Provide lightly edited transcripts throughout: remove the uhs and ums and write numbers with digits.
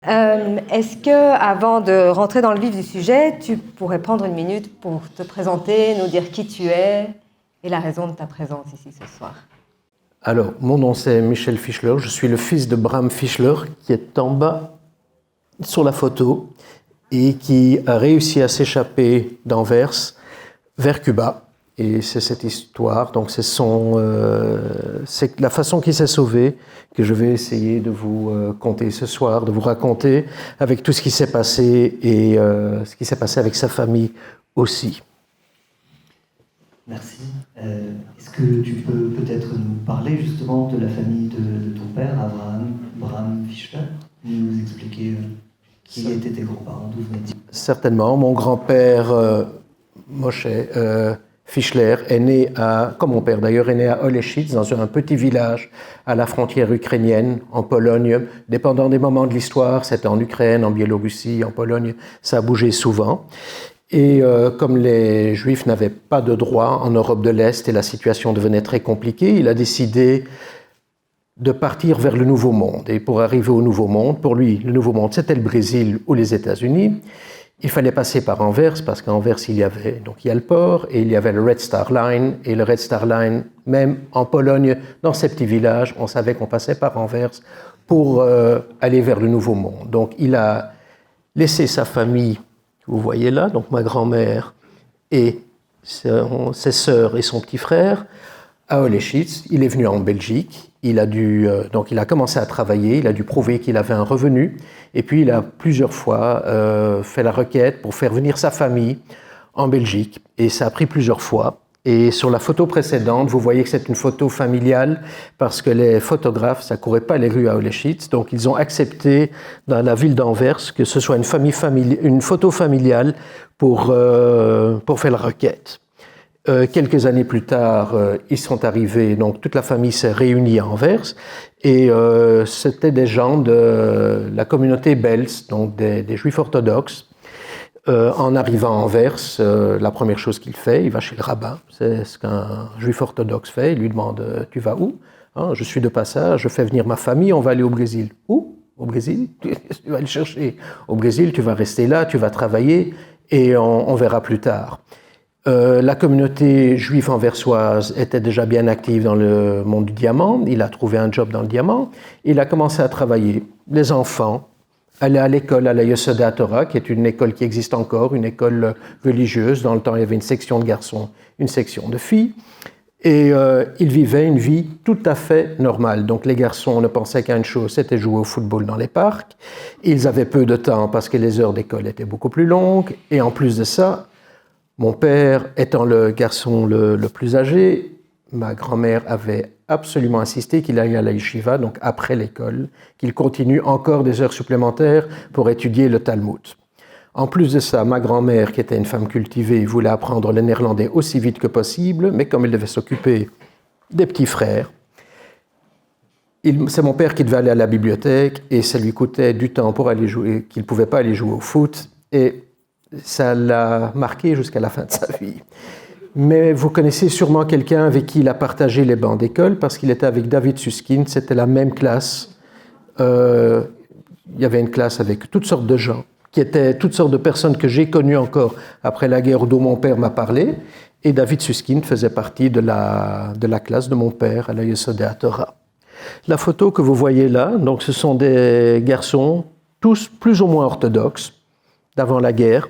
Est-ce que, avant de rentrer dans le vif du sujet, tu pourrais prendre une minute pour te présenter, nous dire qui tu es et la raison de ta présence ici ce soir? Alors, mon nom c'est Michel Fischler, je suis le fils de Bram Fischler qui est en bas sur la photo et qui a réussi à s'échapper d'Anvers vers Cuba. Et c'est cette histoire, donc c'est la façon qu'il s'est sauvé que je vais essayer de vous conter ce soir, de vous raconter avec tout ce qui s'est passé et ce qui s'est passé avec sa famille aussi. Merci. Est-ce que tu peux peut-être nous parler justement de la famille de ton père, Bram Fischler, nous expliquer qui étaient tes grands-parents, d'où venaient-ils? Certainement. Mon grand-père, Moshe Fischler, est né comme mon père d'ailleurs, est né à Oleschitz, dans un petit village à la frontière ukrainienne, en Pologne. Dépendant des moments de l'histoire, c'était en Ukraine, en Biélorussie, en Pologne, ça a bougé souvent. Et comme les Juifs n'avaient pas de droit en Europe de l'Est et la situation devenait très compliquée, il a décidé de partir vers le Nouveau Monde. Et pour arriver au Nouveau Monde, pour lui, le Nouveau Monde, c'était le Brésil ou les États-Unis. Il fallait passer par Anvers, parce qu'à Anvers, il y a le port, et il y avait le Red Star Line. Et le Red Star Line, même en Pologne, dans ces petits villages, on savait qu'on passait par Anvers pour aller vers le Nouveau Monde. Donc il a laissé sa famille, vous voyez là, donc ma grand-mère et ses sœurs et son petit frère, à Oleschitz. Il est venu en Belgique. Donc il a commencé à travailler, il a dû prouver qu'il avait un revenu, et puis il a plusieurs fois fait la requête pour faire venir sa famille en Belgique, et ça a pris plusieurs fois. Et sur la photo précédente, vous voyez que c'est une photo familiale, parce que les photographes, ça courait pas les rues à Oleschitz, donc ils ont accepté dans la ville d'Anvers que ce soit une photo familiale pour faire la requête. Quelques années plus tard, ils sont arrivés, donc toute la famille s'est réunie à Anvers, et c'était des gens de la communauté Bels, donc des Juifs orthodoxes. En arrivant à Anvers, la première chose qu'il fait, il va chez le rabbin, c'est ce qu'un Juif orthodoxe fait, il lui demande « Tu vas où ?»« Je suis de passage, je fais venir ma famille, on va aller au Brésil. »« Où ? Au Brésil ? Tu vas le chercher. Au Brésil, tu vas rester là, tu vas travailler, et on verra plus tard. » La communauté juive anversoise était déjà bien active dans le monde du diamant. Il a trouvé un job dans le diamant. Il a commencé à travailler. Les enfants allaient à l'école à la Yesoda Torah, qui est une école qui existe encore, une école religieuse. Dans le temps, il y avait une section de garçons, une section de filles. Et ils vivaient une vie tout à fait normale. Donc les garçons ne pensaient qu'à une chose, c'était jouer au football dans les parcs. Ils avaient peu de temps parce que les heures d'école étaient beaucoup plus longues. Et en plus de ça, mon père étant le garçon le plus âgé, ma grand-mère avait absolument insisté qu'il aille à la yeshiva, donc après l'école, qu'il continue encore des heures supplémentaires pour étudier le Talmud. En plus de ça, ma grand-mère, qui était une femme cultivée, voulait apprendre le néerlandais aussi vite que possible, mais comme elle devait s'occuper des petits frères, c'est mon père qui devait aller à la bibliothèque et ça lui coûtait du temps pour aller jouer, qu'il ne pouvait pas aller jouer au foot. Et ça l'a marqué jusqu'à la fin de sa vie. Mais vous connaissez sûrement quelqu'un avec qui il a partagé les bancs d'école, parce qu'il était avec David Susskind, c'était la même classe. Il y avait une classe avec toutes sortes de gens, qui étaient toutes sortes de personnes que j'ai connues encore après la guerre, dont mon père m'a parlé. Et David Susskind faisait partie de la classe de mon père à la Yesoda Torah. La photo que vous voyez là, donc ce sont des garçons, tous plus ou moins orthodoxes, d'avant la guerre,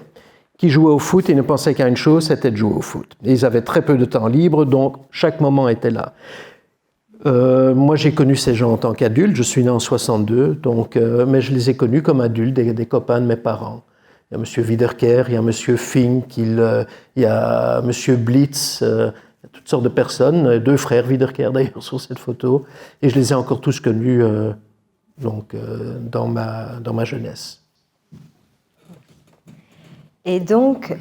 qui jouaient au foot et ne pensaient qu'à une chose, c'était de jouer au foot. Et ils avaient très peu de temps libre, donc chaque moment était là. Moi, j'ai connu ces gens en tant qu'adulte, je suis né en 62, donc, mais je les ai connus comme adultes, des copains de mes parents. Il y a M. Wiederkehr, il y a M. Fink, il y a M. Blitz, il y a toutes sortes de personnes, 2 frères Wiederkehr d'ailleurs sur cette photo, et je les ai encore tous connus dans ma jeunesse. Et donc,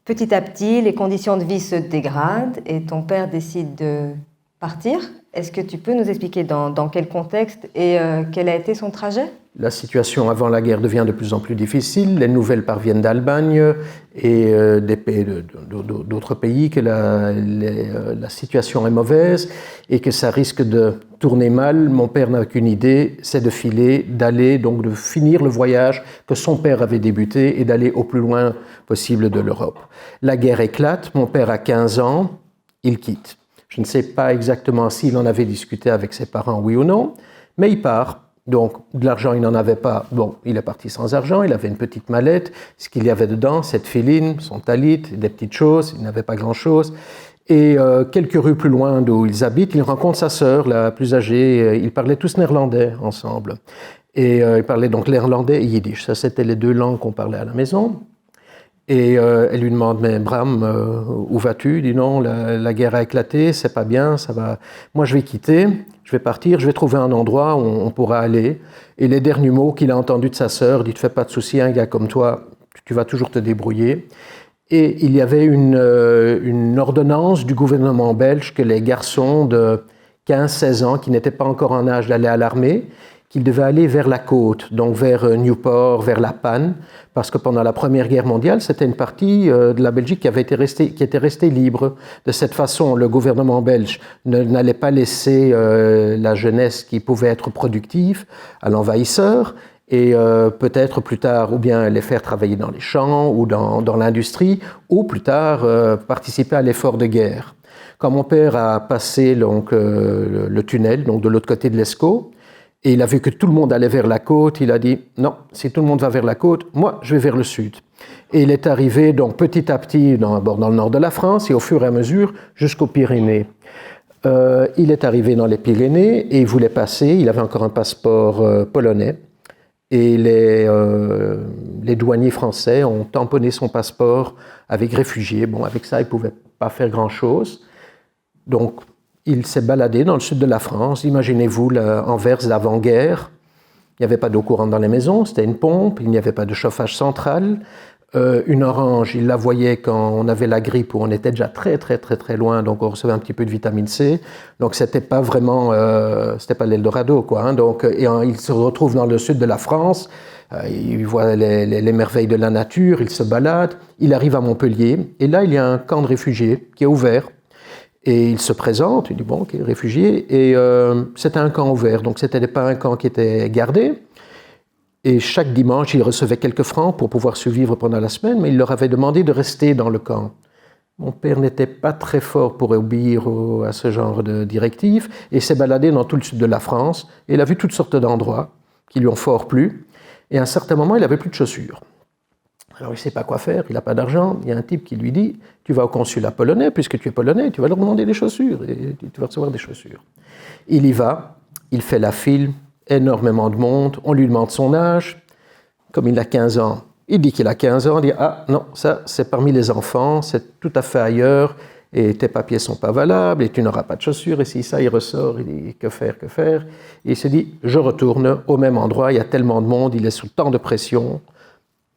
petit à petit, les conditions de vie se dégradent et ton père décide de partir. Est-ce que tu peux nous expliquer dans quel contexte et quel a été son trajet ? La situation avant la guerre devient de plus en plus difficile. Les nouvelles parviennent d'Allemagne et d'autres pays que la situation est mauvaise et que ça risque de tourner mal. Mon père n'a qu'une idée, c'est de filer, donc de finir le voyage que son père avait débuté et d'aller au plus loin possible de l'Europe. La guerre éclate, mon père a 15 ans, il quitte. Je ne sais pas exactement s'il en avait discuté avec ses parents, oui ou non, mais il part. Donc, de l'argent, il n'en avait pas. Bon, il est parti sans argent, il avait une petite mallette. Ce qu'il y avait dedans, cette filine, son talit, des petites choses, il n'avait pas grand-chose. Et quelques rues plus loin d'où ils habitent, il rencontre sa sœur, la plus âgée. Ils parlaient tous néerlandais ensemble. Et ils parlaient donc néerlandais et yiddish. Ça, c'était les deux langues qu'on parlait à la maison. Et elle lui demande, mais Bram, où vas-tu? Il dit non, la guerre a éclaté, c'est pas bien, ça va. Moi, je vais quitter, je vais partir, je vais trouver un endroit où on pourra aller. Et les derniers mots qu'il a entendus de sa sœur, dit, fais pas de soucis, un gars comme toi, tu vas toujours te débrouiller. Et il y avait une ordonnance du gouvernement belge que les garçons de 15-16 ans qui n'étaient pas encore en âge d'aller à l'armée, qu'ils devaient aller vers la côte, donc vers Newport, vers La Panne, parce que pendant la Première Guerre mondiale, c'était une partie de la Belgique qui était restée libre. De cette façon, le gouvernement belge n'allait pas laisser la jeunesse qui pouvait être productive à l'envahisseur, et peut-être plus tard, ou bien les faire travailler dans les champs ou dans l'industrie, ou plus tard participer à l'effort de guerre. Quand mon père a passé donc, le tunnel, donc de l'autre côté de l'Escaut, et il a vu que tout le monde allait vers la côte, il a dit « Non, si tout le monde va vers la côte, moi, je vais vers le sud ». Et il est arrivé donc petit à petit dans le nord de la France et au fur et à mesure jusqu'aux Pyrénées. Il est arrivé dans les Pyrénées et il voulait passer, il avait encore un passeport polonais. Et les douaniers français ont tamponné son passeport avec réfugiés. Bon, avec ça, il ne pouvait pas faire grand-chose. Donc, il s'est baladé dans le sud de la France. Imaginez-vous Anvers d'avant-guerre. Il n'y avait pas d'eau courante dans les maisons, c'était une pompe, il n'y avait pas de chauffage central. Une orange, il la voyait quand on avait la grippe, où on était déjà très loin, donc on recevait un petit peu de vitamine C. Donc c'était pas vraiment, c'était pas l'Eldorado, quoi. Hein. Donc, il se retrouve dans le sud de la France, il voit les merveilles de la nature, il se balade, il arrive à Montpellier, et là il y a un camp de réfugiés qui est ouvert. Et il se présente, il dit bon, ok, réfugié, et c'était un camp ouvert, donc c'était pas un camp qui était gardé. Et chaque dimanche, il recevait quelques francs pour pouvoir survivre pendant la semaine, mais il leur avait demandé de rester dans le camp. Mon père n'était pas très fort pour obéir à ce genre de directives, et s'est baladé dans tout le sud de la France, et il a vu toutes sortes d'endroits qui lui ont fort plu, et à un certain moment, il n'avait plus de chaussures. Alors, il ne sait pas quoi faire, il n'a pas d'argent. Il y a un type qui lui dit « Tu vas au consulat polonais, puisque tu es polonais, tu vas leur demander des chaussures, et tu vas recevoir des chaussures. » Il y va, il fait la file, énormément de monde, on lui demande son âge. Comme il a 15 ans, il dit qu'il a 15 ans, il dit « Ah non, ça c'est parmi les enfants, c'est tout à fait ailleurs, et tes papiers ne sont pas valables, et tu n'auras pas de chaussures. » Et si ça, il ressort, il dit « Que faire, que faire ?» Et il se dit « Je retourne au même endroit, il y a tellement de monde, il est sous tant de pression. »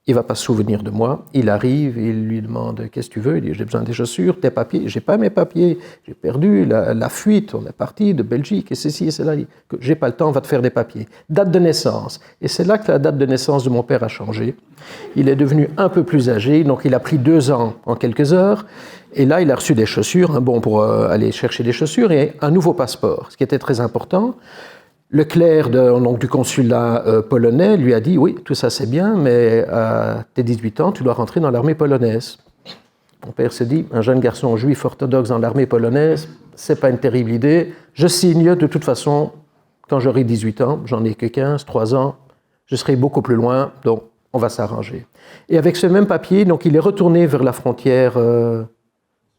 Il ne va pas se souvenir de moi. Il arrive, il lui demande « Qu'est-ce que tu veux ?» Il dit « J'ai besoin des chaussures, tes papiers. » « J'ai pas mes papiers, j'ai perdu la fuite, on est parti de Belgique, et ceci et cela. » « J'ai pas le temps, on va te faire des papiers. » Date de naissance. Et c'est là que la date de naissance de mon père a changé. Il est devenu un peu plus âgé, donc il a pris 2 ans en quelques heures. Et là, il a reçu des chaussures, un bon pour aller chercher des chaussures, et un nouveau passeport, ce qui était très important. Le clerc du consulat polonais lui a dit « Oui, tout ça c'est bien, mais à tes 18 ans, tu dois rentrer dans l'armée polonaise. » Mon père se dit « Un jeune garçon juif orthodoxe dans l'armée polonaise, c'est pas une terrible idée. Je signe de toute façon, quand j'aurai 18 ans, j'en ai que 15, 3 ans, je serai beaucoup plus loin, donc on va s'arranger. » Et avec ce même papier, donc, il est retourné vers la frontière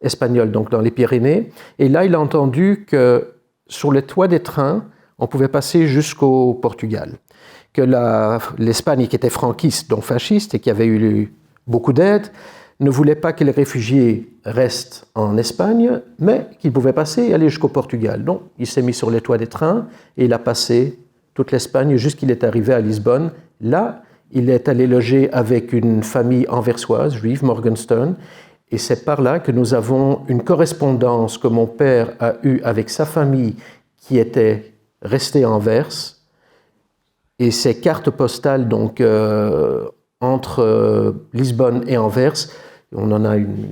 espagnole, donc dans les Pyrénées, et là il a entendu que sur les toits des trains, on pouvait passer jusqu'au Portugal. Que l'Espagne, qui était franquiste, donc fasciste, et qui avait eu beaucoup d'aide, ne voulait pas que les réfugiés restent en Espagne, mais qu'ils pouvaient passer et aller jusqu'au Portugal. Donc, il s'est mis sur les toits des trains et il a passé toute l'Espagne jusqu'il est arrivé à Lisbonne. Là, il est allé loger avec une famille anversoise, juive, Morgenstern, et c'est par là que nous avons une correspondance que mon père a eue avec sa famille qui était restée à Anvers Et ces cartes postales, donc, entre Lisbonne et Anvers, on en a une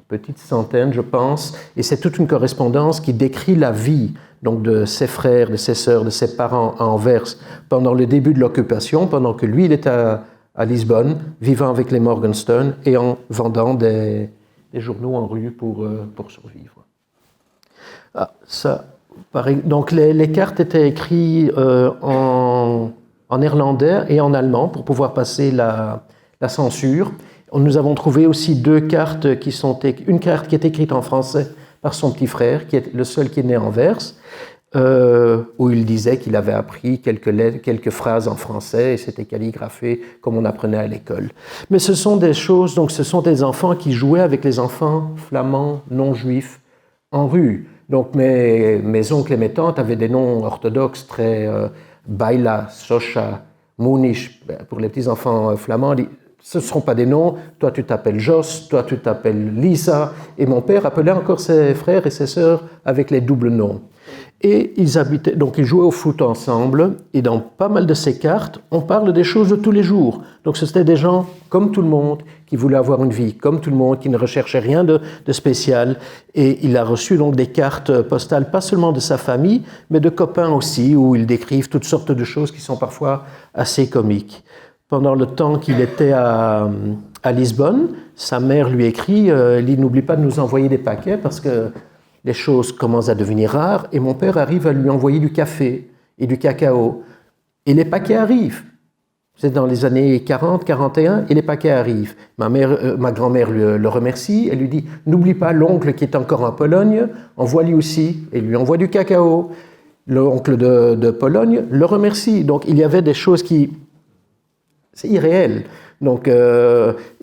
petite centaine, je pense, et c'est toute une correspondance qui décrit la vie donc, de ses frères, de ses sœurs, de ses parents à Anvers pendant le début de l'occupation, pendant que lui, il était à Lisbonne, vivant avec les Morgenstern et en vendant des journaux en rue pour survivre. Ah, ça, pareil. Donc les cartes étaient écrites en néerlandais et en allemand pour pouvoir passer la censure. Nous avons trouvé aussi deux cartes une carte qui est écrite en français par son petit frère, qui est le seul qui est né à Anvers, où il disait qu'il avait appris quelques phrases en français et c'était calligraphé comme on apprenait à l'école. Mais ce sont des choses, donc ce sont des enfants qui jouaient avec les enfants flamands non juifs en rue. Donc mes oncles et mes tantes avaient des noms orthodoxes très Baila, Socha, Munish, pour les petits enfants flamands. Ce ne seront pas des noms, toi tu t'appelles Jos, toi tu t'appelles Lisa, et mon père appelait encore ses frères et ses sœurs avec les doubles noms. Et ils jouaient au foot ensemble, et dans pas mal de ces cartes, on parle des choses de tous les jours. Donc c'était des gens comme tout le monde, qui voulaient avoir une vie comme tout le monde, qui ne recherchaient rien de spécial, et il a reçu donc des cartes postales, pas seulement de sa famille, mais de copains aussi, où ils décrivent toutes sortes de choses qui sont parfois assez comiques. Pendant le temps qu'il était à Lisbonne, sa mère lui écrit « N'oublie pas de nous envoyer des paquets parce que les choses commencent à devenir rares. » Et mon père arrive à lui envoyer du café et du cacao. Et les paquets arrivent. C'est dans les années 40, 41, et les paquets arrivent. Ma grand-mère le remercie. Elle lui dit « N'oublie pas l'oncle qui est encore en Pologne, envoie-lui aussi. » Et lui envoie du cacao. L'oncle de Pologne le remercie. Donc il y avait des choses qui... C'est irréel. Donc,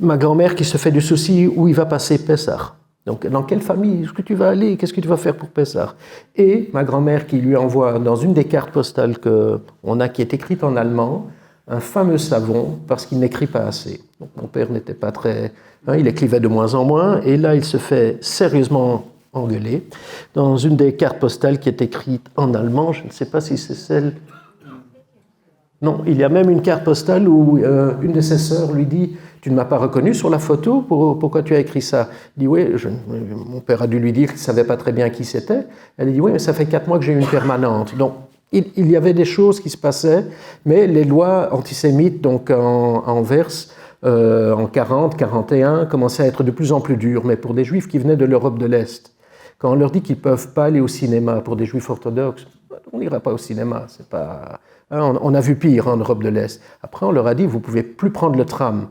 ma grand-mère qui se fait du souci où il va passer Pessah. Donc, dans quelle famille est-ce que tu vas aller? Qu'est-ce que tu vas faire pour Pessah? Et ma grand-mère qui lui envoie dans une des cartes postales qu'on a, qui est écrite en allemand, un fameux savon parce qu'il n'écrit pas assez. Donc, mon père n'était pas très... il écrivait de moins en moins. Et là, il se fait sérieusement engueuler. Dans une des cartes postales qui est écrite en allemand, je ne sais pas si c'est celle... Non, il y a même une carte postale où une de ses sœurs lui dit « Tu ne m'as pas reconnu sur la photo, pourquoi tu as écrit ça ?» Il dit « Oui, mon père a dû lui dire qu'il ne savait pas très bien qui c'était. » Elle dit « Oui, mais ça fait 4 mois que j'ai une permanente. » Donc, il y avait des choses qui se passaient, mais les lois antisémites donc en Anvers, en 40, 41, commençaient à être de plus en plus dures, mais pour des juifs qui venaient de l'Europe de l'Est. Quand on leur dit qu'ils ne peuvent pas aller au cinéma pour des juifs orthodoxes, on n'ira pas au cinéma, c'est pas... On a vu pire en Europe de l'Est. Après, on leur a dit, vous ne pouvez plus prendre le tram.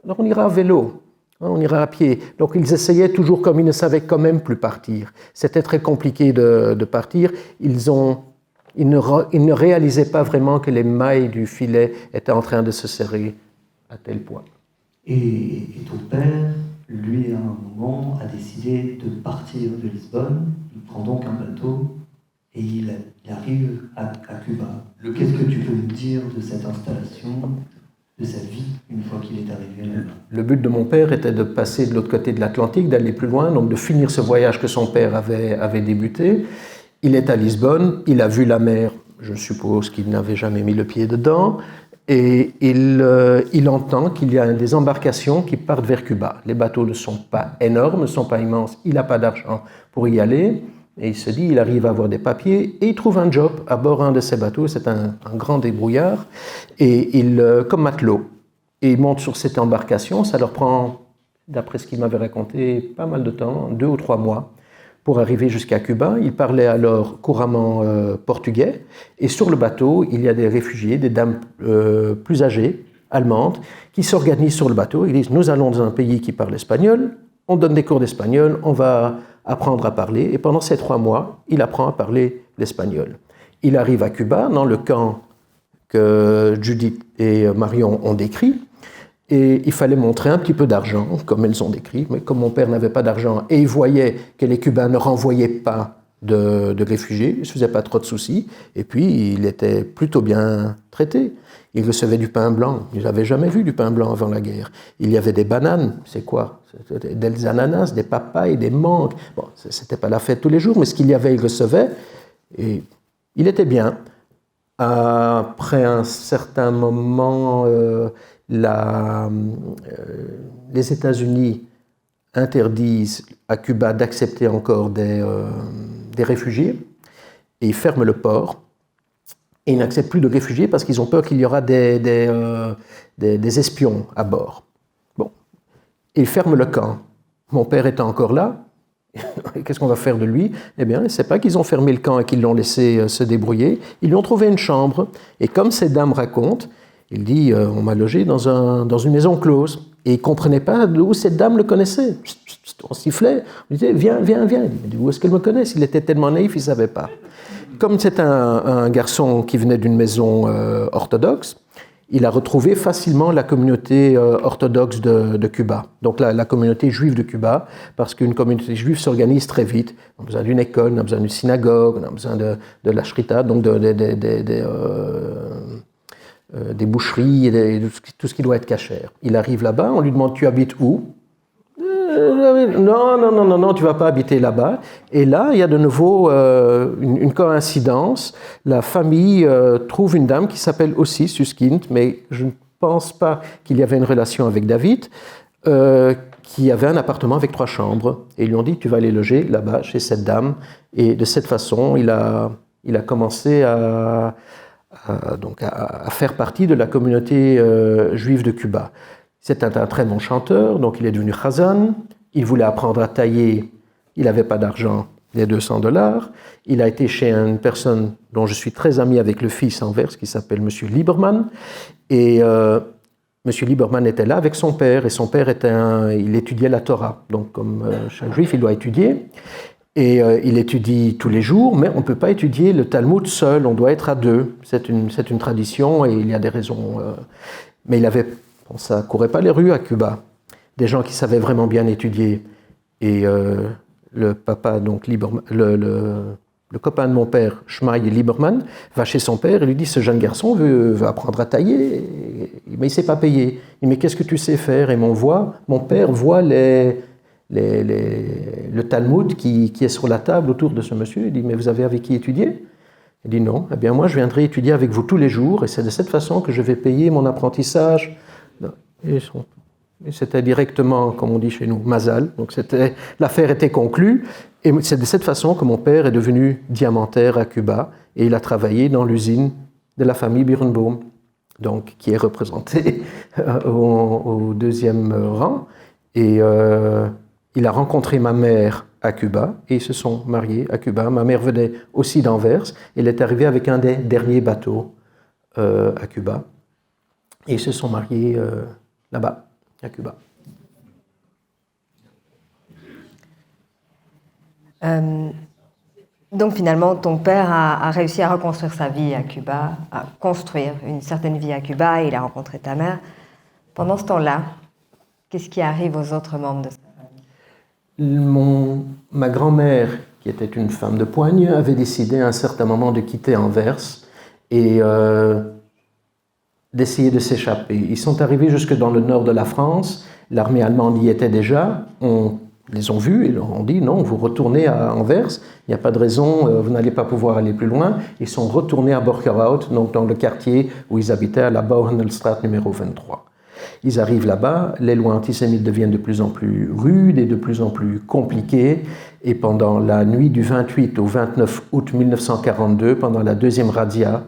Alors, on ira à vélo, on ira à pied. Donc, ils essayaient toujours, comme ils ne savaient quand même plus partir. C'était très compliqué de partir. Ils ne réalisaient pas vraiment que les mailles du filet étaient en train de se serrer à tel point. Et ton père, lui, à un moment, a décidé de partir de Lisbonne. Il prend donc un bateau et il arrive à Cuba. Qu'est-ce que tu peux nous dire de cette installation, de cette vie, une fois qu'il est arrivé là-bas? Le but de mon père était de passer de l'autre côté de l'Atlantique, d'aller plus loin, donc de finir ce voyage que son père avait débuté. Il est à Lisbonne, il a vu la mer, je suppose qu'il n'avait jamais mis le pied dedans, et il entend qu'il y a des embarcations qui partent vers Cuba. Les bateaux ne sont pas énormes, ne sont pas immenses, il n'a pas d'argent pour y aller. Et il se dit, il arrive à avoir des papiers et il trouve un job à bord d'un de ces bateaux. C'est un grand débrouillard, et comme matelot. Et il monte sur cette embarcation. Ça leur prend, d'après ce qu'il m'avait raconté, pas mal de temps, 2 ou 3 mois, pour arriver jusqu'à Cuba. Il parlait alors couramment portugais. Et sur le bateau, il y a des réfugiés, des dames plus âgées, allemandes, qui s'organisent sur le bateau. Ils disent, nous allons dans un pays qui parle espagnol, on donne des cours d'espagnol, on va apprendre à parler, et pendant ces 3 mois, il apprend à parler l'espagnol. Il arrive à Cuba, dans le camp que Judith et Marion ont décrit, et il fallait montrer un petit peu d'argent, comme elles ont décrit, mais comme mon père n'avait pas d'argent, et il voyait que les Cubains ne renvoyaient pas de réfugiés, il ne se faisait pas trop de soucis, et puis il était plutôt bien traité. Il recevait du pain blanc, il n'avait jamais vu du pain blanc avant la guerre. Il y avait des bananes, c'est quoi? Des ananas, des papayes, des mangues. Bon, c'était pas la fête tous les jours, mais ce qu'il y avait, il recevait, et il était bien. Après un certain moment, les États-Unis interdisent à Cuba d'accepter encore des réfugiés et ils ferment le port. Et ils n'acceptent plus de réfugiés parce qu'ils ont peur qu'il y aura des espions à bord. Bon. Ils ferment le camp. Mon père était encore là. Qu'est-ce qu'on va faire de lui? Eh bien, c'est pas qu'ils ont fermé le camp et qu'ils l'ont laissé se débrouiller. Ils lui ont trouvé une chambre. Et comme cette dame raconte, il dit on m'a logé dans une maison close. Et il ne comprenait pas d'où cette dame le connaissait. On sifflait. On disait viens. Il dit où est-ce qu'elle me connaît? Il était tellement naïf, il ne savait pas. Comme c'est un garçon qui venait d'une maison orthodoxe, il a retrouvé facilement la communauté orthodoxe de Cuba, donc la communauté juive de Cuba, parce qu'une communauté juive s'organise très vite. On a besoin d'une école, on a besoin d'une synagogue, on a besoin de la shrita, donc des boucheries, et tout ce qui doit être cachère. Il arrive là-bas, on lui demande « tu habites où ?» Non, tu ne vas pas habiter là-bas. Et là, il y a de nouveau une coïncidence. La famille trouve une dame qui s'appelle aussi Suskind, mais je ne pense pas qu'il y avait une relation avec David, qui avait un appartement avec 3 chambres. Et ils lui ont dit, tu vas aller loger là-bas, chez cette dame. Et de cette façon, il a commencé à faire partie de la communauté juive de Cuba. C'était un très bon chanteur, donc il est devenu chazan. Il voulait apprendre à tailler, il n'avait pas d'argent, les $200. Il a été chez une personne dont je suis très ami avec le fils Anvers, qui s'appelle M. Lieberman. Et M. Lieberman était là avec son père, et son père il étudiait la Torah. Donc comme chaque juif, il doit étudier. Et il étudie tous les jours, mais on ne peut pas étudier le Talmud seul, on doit être à 2. C'est une tradition et il y a des raisons. Mais ça ne courait pas les rues à Cuba. Des gens qui savaient vraiment bien étudier. Et le papa, donc Lieberman, le copain de mon père, Shmaï Lieberman, va chez son père et lui dit, ce jeune garçon veut apprendre à tailler, mais il ne sait pas payer. Il dit, mais qu'est-ce que tu sais faire? Et mon père voit le Talmud qui est sur la table autour de ce monsieur. Il dit, mais vous avez avec qui étudier? Il dit, non. Eh bien, moi, je viendrai étudier avec vous tous les jours et c'est de cette façon que je vais payer mon apprentissage. Et c'était directement, comme on dit chez nous, mazal. Donc l'affaire était conclue. Et c'est de cette façon que mon père est devenu diamantaire à Cuba. Et il a travaillé dans l'usine de la famille Birnbaum, donc qui est représentée au 2e rang. Et il a rencontré ma mère à Cuba et ils se sont mariés à Cuba. Ma mère venait aussi d'Anvers. Elle est arrivée avec un des derniers bateaux à Cuba. Et ils se sont mariés là-bas, à Cuba. Donc finalement, ton père a réussi à reconstruire sa vie à Cuba, à construire une certaine vie à Cuba, et il a rencontré ta mère. Pendant ce temps-là, qu'est-ce qui arrive aux autres membres de sa famille? Ma grand-mère, qui était une femme de poigne, avait décidé à un certain moment de quitter Anvers et d'essayer de s'échapper. Ils sont arrivés jusque dans le nord de la France, l'armée allemande y était déjà, on les ont vus et leur ont dit non, vous retournez à Anvers, il n'y a pas de raison, vous n'allez pas pouvoir aller plus loin. Ils sont retournés à Borgerhout, donc dans le quartier où ils habitaient, à la Bauernelstraat numéro 23. Ils arrivent là-bas, les lois antisémites deviennent de plus en plus rudes et de plus en plus compliquées, et pendant la nuit du 28 au 29 août 1942, pendant la 2e razzia,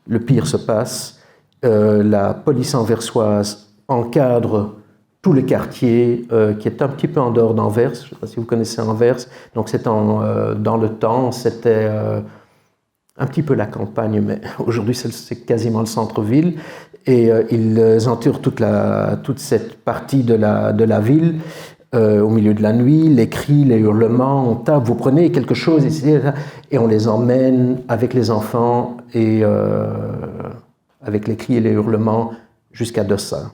le pire se passe. La police anversoise encadre tout le quartier qui est un petit peu en dehors d'Anvers. Je ne sais pas si vous connaissez Anvers. Donc c'est dans le temps, c'était un petit peu la campagne, mais aujourd'hui c'est quasiment le centre-ville. Et ils entourent toute cette partie de la ville. Au milieu de la nuit, les cris, les hurlements, on tape, vous prenez quelque chose, et on les emmène avec les enfants et avec les cris et les hurlements jusqu'à Dossin.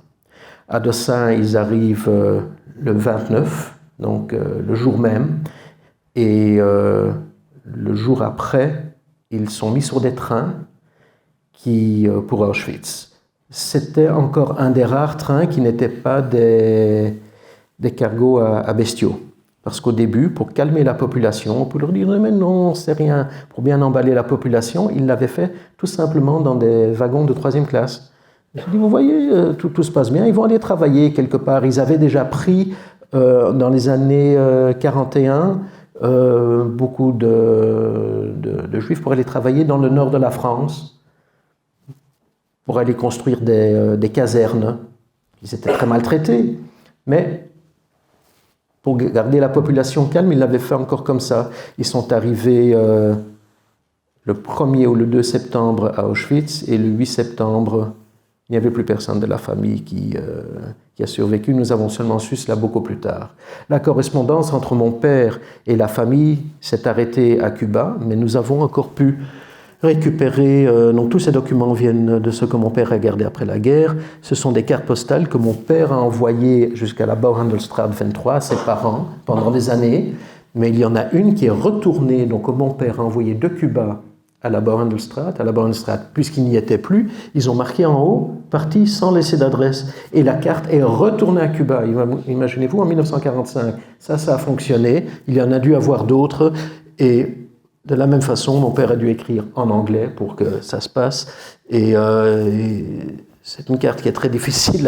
À Dossin, ils arrivent le 29, donc le jour même, et le jour après, ils sont mis sur des trains pour Auschwitz. C'était encore un des rares trains qui n'étaient pas des cargos à bestiaux. Parce qu'au début, pour calmer la population, pour leur dire « mais non, c'est rien », pour bien emballer la population, ils l'avaient fait tout simplement dans des wagons de 3e classe. Je dis, vous voyez, tout se passe bien, ils vont aller travailler quelque part. Ils avaient déjà pris, dans les années 41, beaucoup de Juifs pour aller travailler dans le nord de la France, pour aller construire des casernes. Ils étaient très maltraités, mais pour garder la population calme, ils l'avaient fait encore comme ça. Ils sont arrivés le 1er ou le 2 septembre à Auschwitz, et le 8 septembre, il n'y avait plus personne de la famille qui a survécu. Nous avons seulement su cela beaucoup plus tard. La correspondance entre mon père et la famille s'est arrêtée à Cuba, mais nous avons encore pu récupérer, donc tous ces documents viennent de ce que mon père a gardé après la guerre. Ce sont des cartes postales que mon père a envoyées jusqu'à la Bauhandelstraat 23 à ses parents pendant des années, mais il y en a une qui est retournée, donc que mon père a envoyée de Cuba à la Bauhandelstraat, puisqu'il n'y était plus, ils ont marqué en haut « parti sans laisser d'adresse ». Et la carte est retournée à Cuba. Imaginez-vous, en 1945, ça a fonctionné. Il y en a dû avoir d'autres. Et de la même façon, mon père a dû écrire en anglais pour que ça se passe. Et c'est une carte qui est très difficile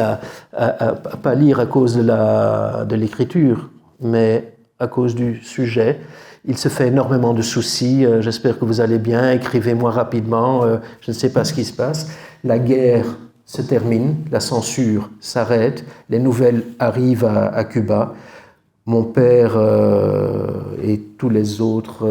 à pas lire à cause de l'écriture, mais à cause du sujet. Il se fait énormément de soucis. J'espère que vous allez bien. Écrivez-moi rapidement. Je ne sais pas ce qui se passe. La guerre se termine. La censure s'arrête. Les nouvelles arrivent à Cuba. Mon père et tous les autres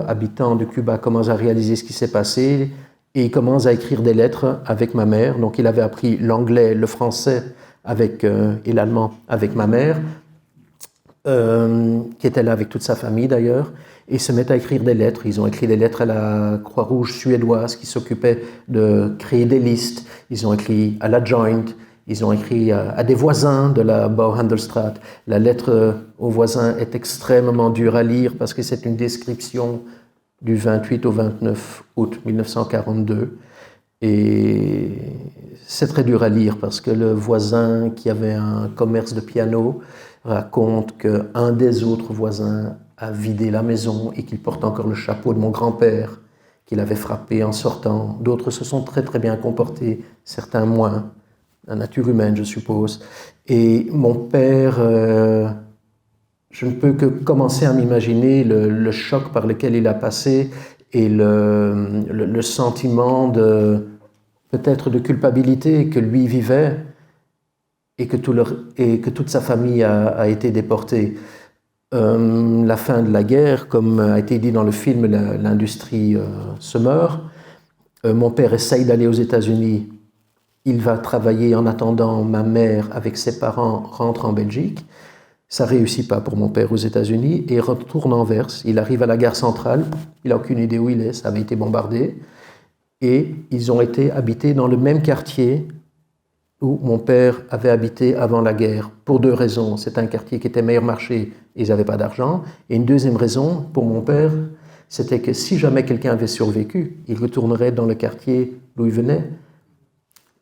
habitants de Cuba commencent à réaliser ce qui s'est passé et ils commencent à écrire des lettres avec ma mère. Donc il avait appris l'anglais, le français et l'allemand avec ma mère, qui était là avec toute sa famille d'ailleurs, et ils se mettent à écrire des lettres. Ils ont écrit des lettres à la Croix-Rouge suédoise qui s'occupait de créer des listes. Ils ont écrit à la Joint. Ils ont écrit à des voisins de la Bauhandelstraat. La lettre aux voisins est extrêmement dure à lire parce que c'est une description du 28 au 29 août 1942. Et c'est très dur à lire parce que le voisin qui avait un commerce de piano raconte qu'un des autres voisins a vidé la maison et qu'il porte encore le chapeau de mon grand-père qu'il avait frappé en sortant. D'autres se sont très très bien comportés, certains moins. La nature humaine, je suppose. Et mon père, je ne peux que commencer à m'imaginer le choc par lequel il a passé et le sentiment peut-être de culpabilité que lui vivait et que toute sa famille a été déportée. La fin de la guerre, comme a été dit dans le film, l'industrie se meurt. Mon père essaye d'aller aux États-Unis. Il va travailler en attendant. Ma mère, avec ses parents, rentre en Belgique. Ça ne réussit pas pour mon père aux États-Unis et retourne en Anvers. Il arrive à la gare centrale. Il n'a aucune idée où il est. Ça avait été bombardé. Et ils ont été habités dans le même quartier où mon père avait habité avant la guerre. Pour deux raisons. C'est un quartier qui était meilleur marché et ils n'avaient pas d'argent. Et une deuxième raison, pour mon père, c'était que si jamais quelqu'un avait survécu, il retournerait dans le quartier d'où il venait.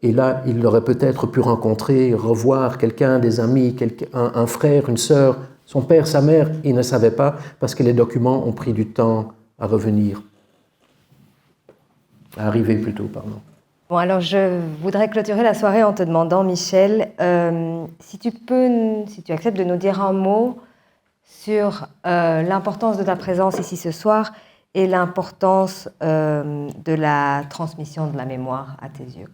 Et là, il aurait peut-être pu rencontrer, revoir quelqu'un, des amis, un frère, une sœur, son père, sa mère. Il ne savait pas parce que les documents ont pris du temps à revenir. À arriver plutôt, pardon. Bon, alors je voudrais clôturer la soirée en te demandant, Michel, si tu acceptes de nous dire un mot sur l'importance de ta présence ici ce soir et l'importance de la transmission de la mémoire à tes yeux.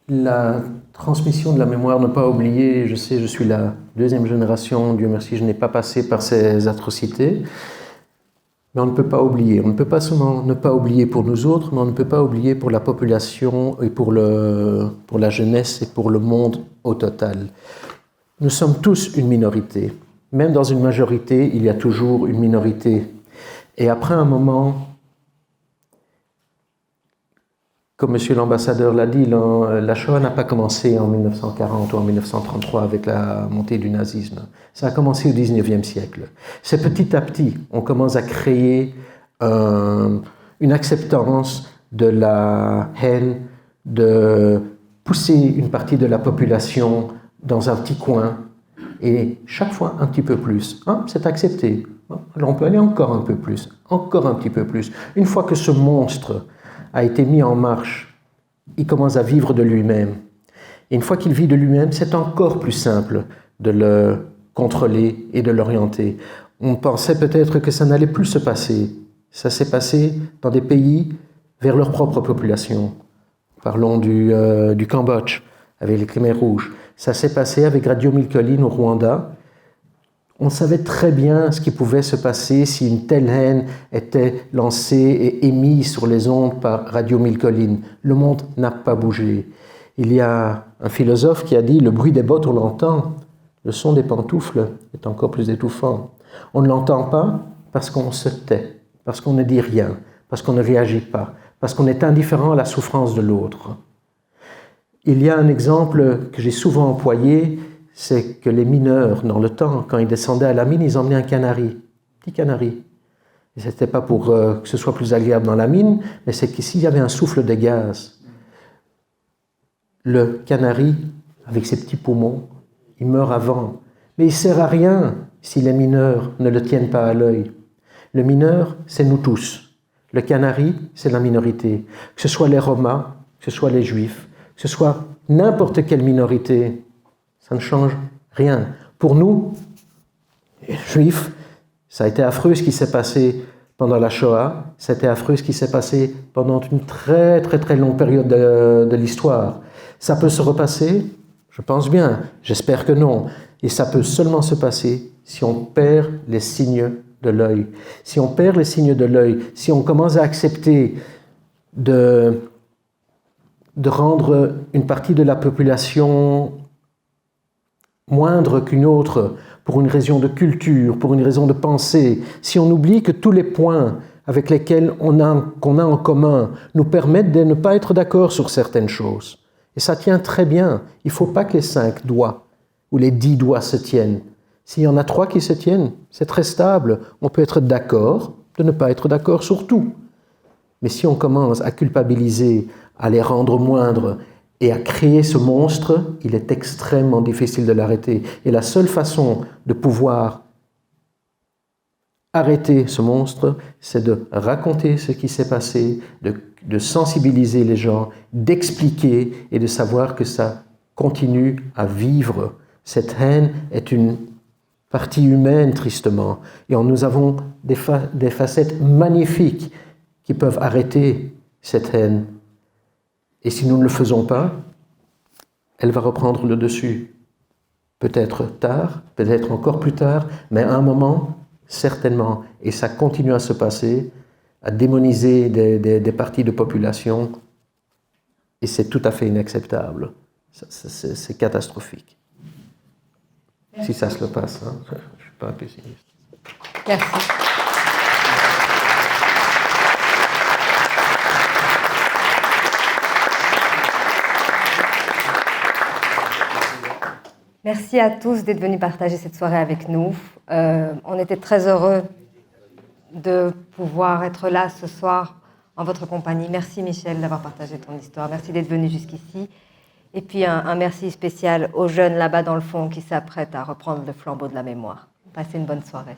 La transmission de la mémoire, ne pas oublier, je sais, je suis la deuxième génération, Dieu merci, je n'ai pas passé par ces atrocités, mais on ne peut pas oublier. On ne peut pas seulement ne pas oublier pour nous autres, mais on ne peut pas oublier pour la population et pour la jeunesse et pour le monde au total. Nous sommes tous une minorité. Même dans une majorité, il y a toujours une minorité. Et après un moment, comme monsieur l'ambassadeur l'a dit, la Shoah n'a pas commencé en 1940 ou en 1933 avec la montée du nazisme. Ça a commencé au XIXe siècle. C'est petit à petit, on commence à créer une acceptance de la haine, de pousser une partie de la population dans un petit coin Et chaque fois, un petit peu plus. Hein, c'est accepté. Alors on peut aller encore un peu plus, encore un petit peu plus. Une fois que ce monstre a été mis en marche, il commence à vivre de lui-même. Et une fois qu'il vit de lui-même, c'est encore plus simple de le contrôler et de l'orienter. On pensait peut-être que ça n'allait plus se passer. Ça s'est passé dans des pays vers leur propre population. Parlons du Cambodge, avec les Khmers rouges. Ça s'est passé avec Radio Mille Collines au Rwanda. On savait très bien ce qui pouvait se passer si une telle haine était lancée et émise sur les ondes par Radio Mille Collines. Le monde n'a pas bougé. Il y a un philosophe qui a dit « Le bruit des bottes, on l'entend. Le son des pantoufles est encore plus étouffant. » On ne l'entend pas parce qu'on se tait, parce qu'on ne dit rien, parce qu'on ne réagit pas, parce qu'on est indifférent à la souffrance de l'autre. Il y a un exemple que j'ai souvent employé, c'est que les mineurs, dans le temps, quand ils descendaient à la mine, ils emmenaient un canari, petit canari. Et ce n'était pas pour que ce soit plus agréable dans la mine, mais c'est que s'il y avait un souffle de gaz, le canari, avec ses petits poumons, il meurt avant. Mais il ne sert à rien si les mineurs ne le tiennent pas à l'œil. Le mineur, c'est nous tous. Le canari, c'est la minorité. Que ce soit les Roms, que ce soit les Juifs, que ce soit n'importe quelle minorité, ça ne change rien. Pour nous, les Juifs, ça a été affreux ce qui s'est passé pendant la Shoah, c'était affreux ce qui s'est passé pendant une très très très longue période de l'histoire. Ça peut se repasser? Je pense bien, j'espère que non. Et ça peut seulement se passer si on perd les signes de l'œil. Si on perd les signes de l'œil, si on commence à accepter de rendre une partie de la population moindre qu'une autre pour une raison de culture, pour une raison de pensée, si on oublie que tous les points avec lesquels qu'on a en commun nous permettent de ne pas être d'accord sur certaines choses. Et ça tient très bien. Il ne faut pas que les 5 doigts ou les 10 doigts se tiennent. S'il y en a 3 qui se tiennent, c'est très stable. On peut être d'accord, de ne pas être d'accord sur tout. Mais si on commence à culpabiliser, à les rendre moindres et à créer ce monstre, il est extrêmement difficile de l'arrêter. Et la seule façon de pouvoir arrêter ce monstre, c'est de raconter ce qui s'est passé, de sensibiliser les gens, d'expliquer et de savoir que ça continue à vivre. Cette haine est une partie humaine, tristement. Et nous avons des facettes magnifiques qui peuvent arrêter cette haine. Et si nous ne le faisons pas, elle va reprendre le dessus. Peut-être tard, peut-être encore plus tard, mais à un moment, certainement. Et ça continue à se passer, à démoniser des parties de population. Et c'est tout à fait inacceptable. C'est catastrophique. Si ça se le passe, hein. Je ne suis pas un pessimiste. Merci. Merci à tous d'être venus partager cette soirée avec nous. On était très heureux de pouvoir être là ce soir en votre compagnie. Merci Michel d'avoir partagé ton histoire. Merci d'être venu jusqu'ici. Et puis un merci spécial aux jeunes là-bas dans le fond qui s'apprêtent à reprendre le flambeau de la mémoire. Passez une bonne soirée.